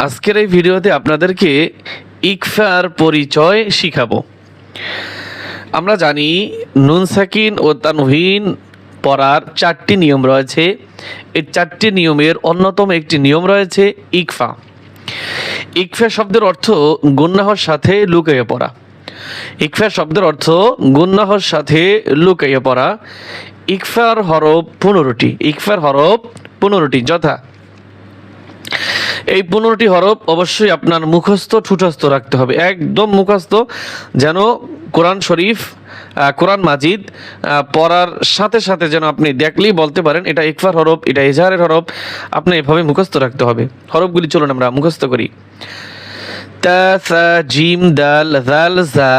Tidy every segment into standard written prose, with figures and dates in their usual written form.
আজকের এই ভিডিওতে আপনাদেরকে ইকফার পরিচয় শিখাবো। আমরা জানি নুন সাকিন ও তানভিন পড়ার 4টি নিয়ম রয়েছে। এই 4টি নিয়মের অন্যতম একটি নিয়ম রয়েছে ইকফা। ইকফা শব্দের অর্থ গুন্নাহর সাথে লুকাইয়ে পড়া। ইকফা শব্দের অর্থ গুন্নাহর সাথে লুকাইয়ে পড়া। ইকফার হরফ 15টি। ইকফার হরফ 15টি, যথা এই 15টি হরফ অবশ্যই আপনার মুখস্থ ঠুটস্থ রাখতে হবে, একদম মুখস্থ, যেন কোরআন শরীফ কোরআন মাজিদ পড়ার সাথে সাথে যেন আপনি দেখলেই বলতে পারেন এটা ইকফার হরফ, এটা ইজহারের হরফ। আপনি এভাবে মুখস্থ রাখতে হবে। হরফগুলি চলুন আমরা মুখস্থ করি। তা, সা, জিম, দাল, জাল, জা,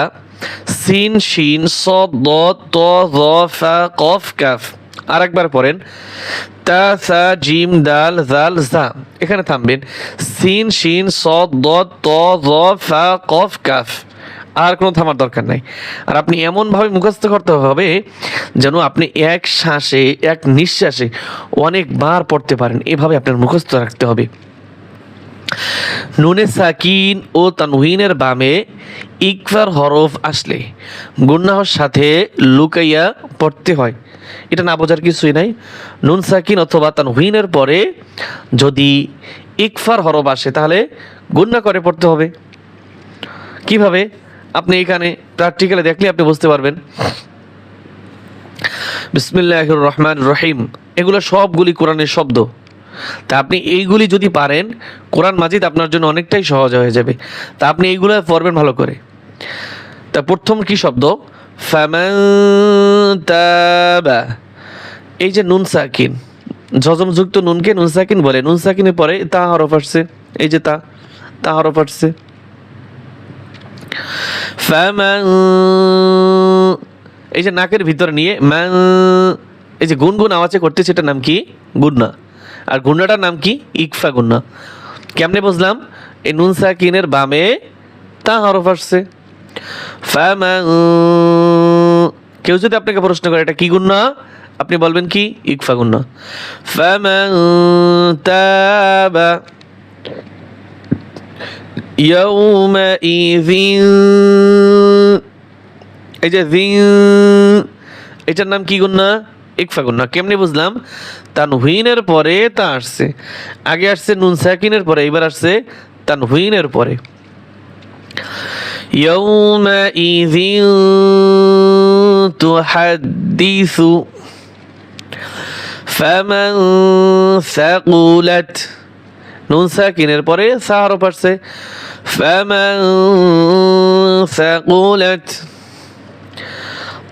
সিন, শিন, সদ, দদ, ত, জ, ফা, কফ, কাফ। আরেকবার পড়েন। তা, সা, জিম, দাল, জাল, জা। এখানে থামবেন। সিন, শিন, সদ, দদ, ত, জ, ফা, কফ, কাফ। আর কোনো থামার দরকার নাই। আর আপনি এমনভাবে মুখস্থ করতে হবে যেন আপনি এক শ্বাসে, এক নিঃশ্বাসে অনেকবার পড়তে পারেন। এভাবে আপনার মুখস্থ রাখতে হবে। নুনে সাকিন ও তানভিনের বামে ইকফার হরফ আসলে গুন্নাহর সাথে লুকাইয়া পড়তে হয়। এটা না বোঝার কিছুই নাই। নুন সাকিন অথবা তানভিনের পরে যদি ইকফার হরফ আসে তাহলে গুন্না করে পড়তে হবে। কিভাবে? আপনি এখানে প্র্যাকটিক্যালে দেখলে আপনি বুঝতে পারবেন। বিসমিল্লাহির রহমানির রহিম, এগুলো সবগুলি কোরআনের শব্দ। তা আপনি এইগুলি যদি পারেন, কোরআন মাজিদ আপনার জন্য অনেকটাই সহজ হয়ে যাবে। তা আপনি এইগুলো পড়বেন ভালো করে। তা প্রথম কি শব্দ? ফামান তাবা। এই যে নুন সাকিন, যজমযুক্ত নুনকে নুন সাকিন বলে। নুন সাকিনের পরে তা হরফ আসছে। এই যে তা হরফ আসছে। ফামান, এই যে নাকের ভিতরে নিয়ে মান, এই যে গুনগুন আওয়াজে করতে, সেটার নাম কি? গুন্না। আর গুন্নাটার নাম কি? ইকফা গুন্না। কেমনে বুঝলাম? এই নুন সাকিনের বামে তা হরফ আসছে। ফামান, কেউ যদি আপনাকে প্রশ্ন করে এটা কি গুন্না, আপনি বলবেন কি? ইকফা গুন্না। ফামান তাবা ইয়াউমাইযিন, এই যে জিন, এটার নাম কি গুন্না? ইকফা গুন্না। কেমনে বুঝলাম? তানভিনের পরে তা আসছে। আগে আসছে নুন সাকিনের পরে, এবার আসছে তানভিনের পরে। ইয়াউমাইযিন তুহাদ্দিসু ফামান সাকুলাত, নুন সাকিনের পরে সা হরফ আসছে। ফামান সাকুলাত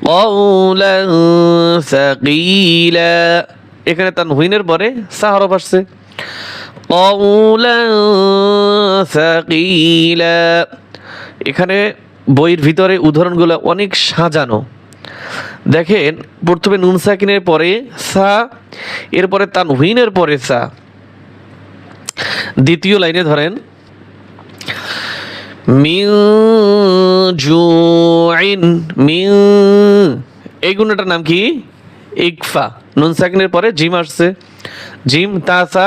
কওলান সাকিলা, এখানে তানভিনের পরে সা হরফ আসছে। কওলান সাকিলা। এখানে বইয়ের ভিতরে উদাহরণগুলো অনেক সাজানো। দেখেন, প্রথমে নুন সাকিনের পরে সা, এরপরে তানভিনের পরে সা। দ্বিতীয় লাইনে ধরেন মিন জুইন, মিন, এই গুণটার নাম কি? ইকফা। নুন সাকিনের পরে জিম আসছে। জিম, তা, সা,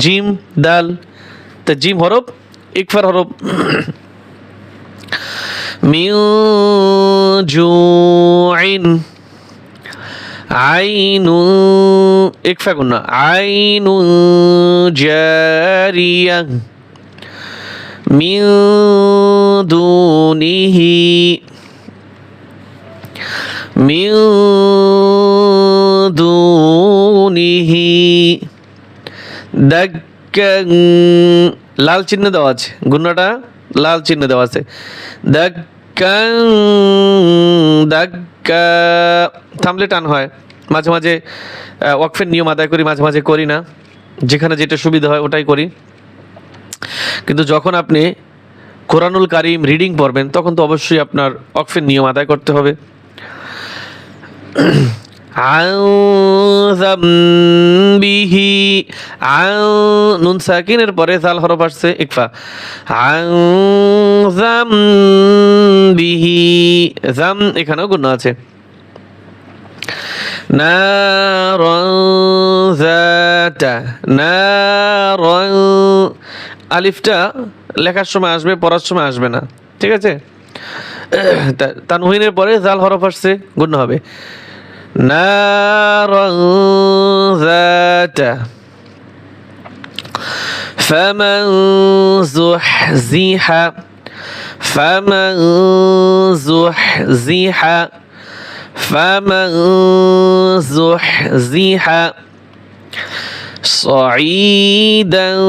জিম, দাল। তা জিম হরফ, ইকফার হরফ। মিন জুইন, আইনু, ইকফা গুন্না, আইনু জারিয়া, মিন দুনিহি, মিন দুনিহি দাক্কান, লাল চিহ্ন দেওয়া আছে, গুন্নাটা লাল চিহ্ন দেওয়া আছে। দাক্কান, দাক্কা, থামলে টান হয়। মাঝে মাঝে ওয়াকফের নিয়ম আদায় করি, মাঝে মাঝে করি না। যেখানে যেটা সুবিধা হয় ওটাই করি। কিন্তু যখন আপনি কোরআনুল কারিম রিডিং পড়বেন তখন তো অবশ্যই আপনার ওয়াকফের নিয়ম আদায় করতে হবে। বিহি, নুন সাকিনের পরে জাল হরফ আসছে, ইকফা। বিহি, জাম, এখানেও গুণ আছে। নারন যাতা, নারন, আলিফটা লেখার সময় আসবে, পড়ার সময় আসবে না, ঠিক আছে? তানউইনের পরে জাল হরফ আসছে, গুণ হবে নারান যাতা ফামান যুহজিহা ফামান যুহজিহা ফামান যুহজিহা সাঈদান,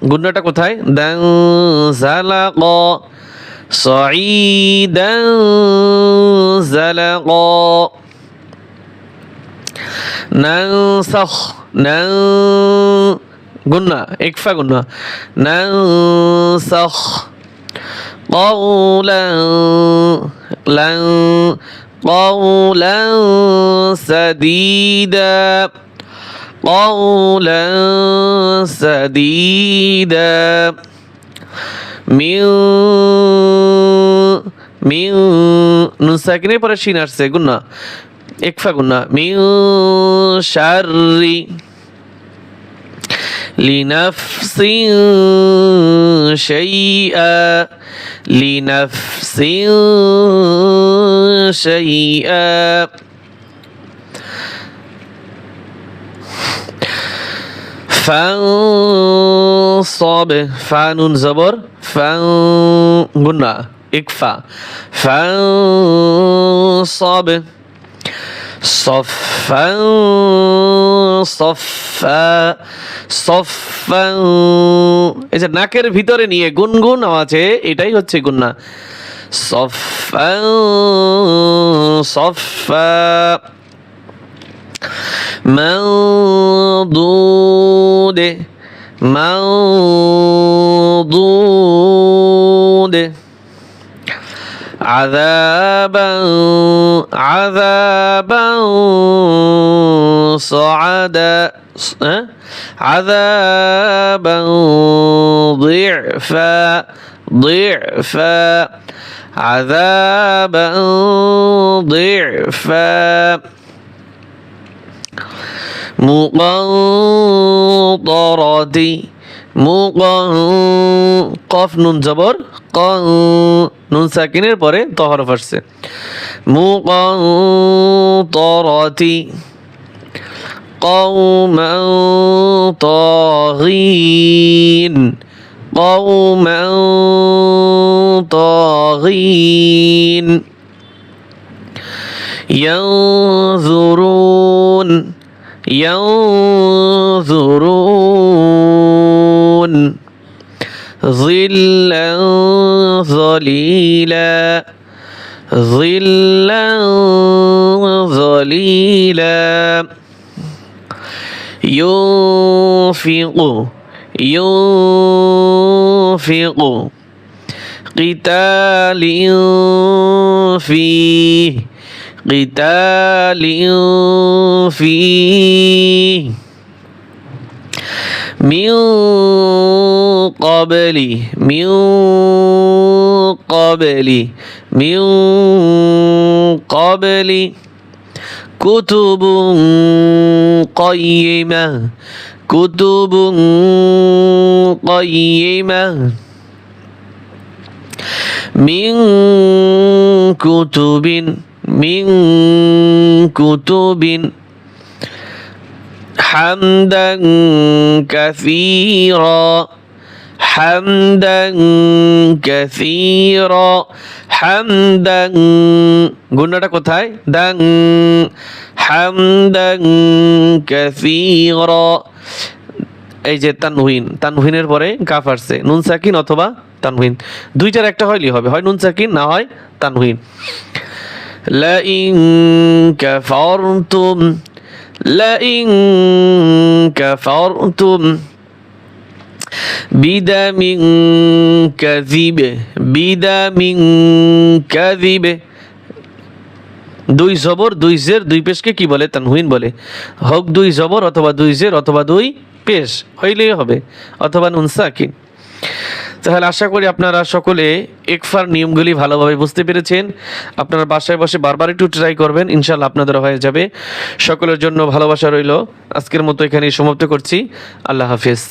গুণটা কোথায়? দান জালাক সাঈদান জালাক নানসাখ নান, গুন্না ইকফা গুন্না নানসাখ কওলান লান কওলান সাদীদা قولا سديدا মিন নুন সাকিনের পরে শিন আসছে, গুন্না ইকফা গুন্না মিন শাররি লিনাফসিন শাইআ লিনাফসিন শাইআ ফানসব ফানুন জবর ফান, গুন্না ইকফা ফানসব সফান সফা সফান, এই যে নাকের ভিতরে নিয়ে গুনগুন আওয়াজে, এটাই হচ্ছে গুন্না। সফান সফা মাউদুদ মাউদুদ আযাবান আযাবান সাআদা আযাবান ضعفا ضعفا عذابا ضعفا মুকান্তরাতি কফ নুন জবর নুন সাকিনের পরে ত হরফ আসছে, মুকান্তরাতি কওমান তাগীন কওমান তাগীন ينظرون ينظرون ظلا ظليلا ظلا ظليلا ينفق ينفق قتال فيه قتال فيه من قبل من قبل من قبل كتب قيمة كتب قيمة من كتب من كتب حمدا كثيرا حمدا كثيرا حمدا গুণটা কোথায়? দাং হামদান কাসীরা, এই যে তানউইন, তানউইনের পরে কাফ আসছে, নুন সাকিন অথবা তানউইন, দুইটার একটা হইলেই হবে, হয় নুন সাকিন না হয় তানউইন। লাইন কাফারতুম লাইন কাফারতুম বিদামিন কাযিব বিদামিন কাযিব, দুই জবর দুই জের দুই পেশকে কি বলে? তানউইন বলে। হোক দুই জবর অথবা দুই জের অথবা দুই পেশ হইলেই হবে, অথবা নুন সাকিন। তাহলে আশা করি আপনারা সকলে ইকফার নিয়মগুলি ভালোভাবে বুঝতে পেরেছেন। আপনারা বাসায় বসে বারবার একটু ট্রাই করবেন, ইনশাআল্লাহ আপনাদের হয়ে যাবে। সকলের জন্য ভালোবাসা রইল। আজকের মতো এখানেই সমাপ্ত করছি। আল্লাহ হাফেজ।